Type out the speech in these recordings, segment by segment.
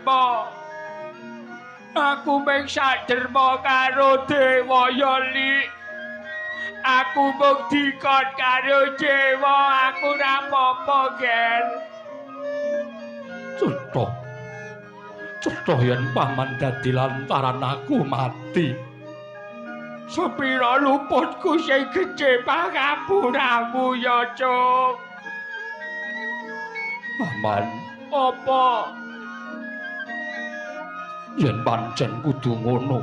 saderma. Aku mung saderma karo Dewa Yali. Aku mung dikon karo Dewa, aku ora apa-apa, Ger. Cetha yen paman dadi lantaran aku mati. Sepira luputku sing gedhe pangapuramu ya, Cuk. Paman, Apa? yen pancen kudu ngono,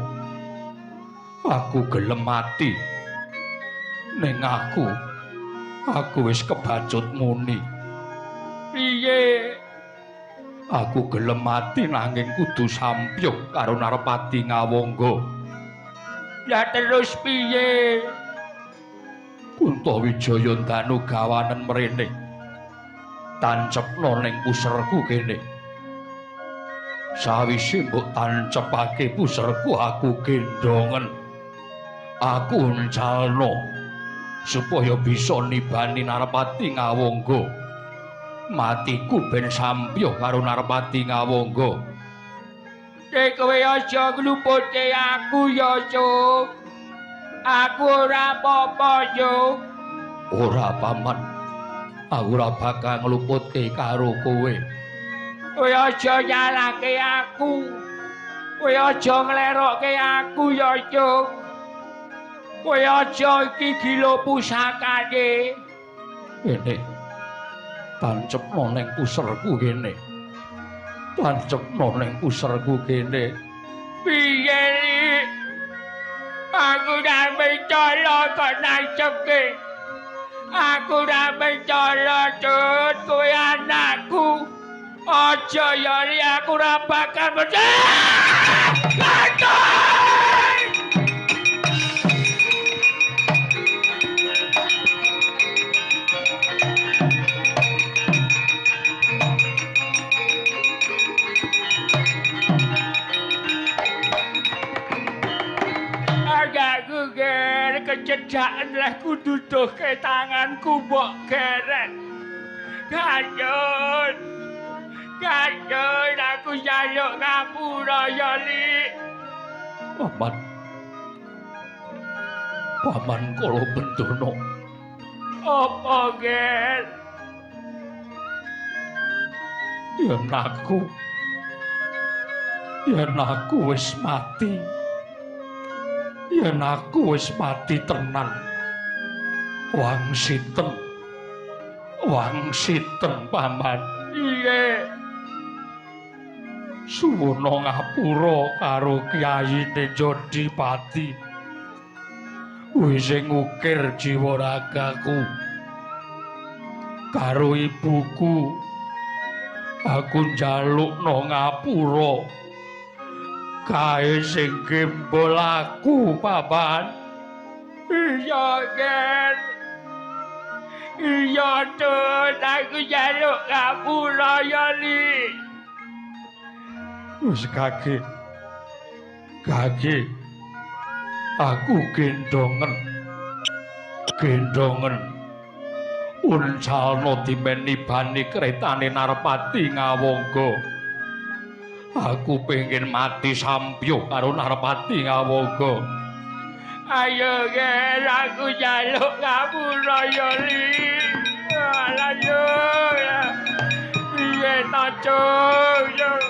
aku gelem mati. Ning aku wis kebacut muni. Piye? Aku gelem mati nanging kudu sampyuh karo Narpati Ngawangga. Ya terus piye? Kuntawijaya danu gawanen mrene. Tancepna ning puserku kene. Sawise mbok tancepake puserku aku gendongen. Aku ncalno supaya bisa nibani Narpati Ngawangga. Matiku ben sampyuh karo Narpati Ngawangga. Kowe aja ngluputke aku ya, Cuk. Aku ora apa-apa, Cuk. Ora paman. Aku ora bakal ngluputke karo kowe. Kowe aja nyalahke aku. Kowe aja nglerokke aku ya, Cuk. Kowe aja iki gila pusakane. Kene. Tancepna ning puserku kene. Tancepna ning puserku kene. Piye iki? Aku ora mencala kok nancepke. Aku ora mencala, Cuk. Kowe anakku. Aja yari aku ora bakal agakku ger kecedakan lah kudu duduhke tanganku mbok geret. Kanjeng, aku njaluk ngapura ya, Li. Paman kala bendana. Apa, Ger? Yen aku wis mati. Yen aku wis mati tenan. Wangsiten paman. Iye. Suwuna ngapura karo Kyayine Jodipati. Wis ngukir jiwa ragaku. Karo ibuku aku njalukna ngapura. Kae sing gembol aku, paman. Iya, Ger. Iya, Tun, aku njaluk ngapura ya, Li. Wis kage. Aku gendongen. Uncalno dimeni bani kretane Narpati Ngawangga. Aku pengen mati sampyuh karo Narpati Ngawangga. Ayo, Ger, aku njaluk ngapura ya, Li. Ayo. Piye ta, Cuk?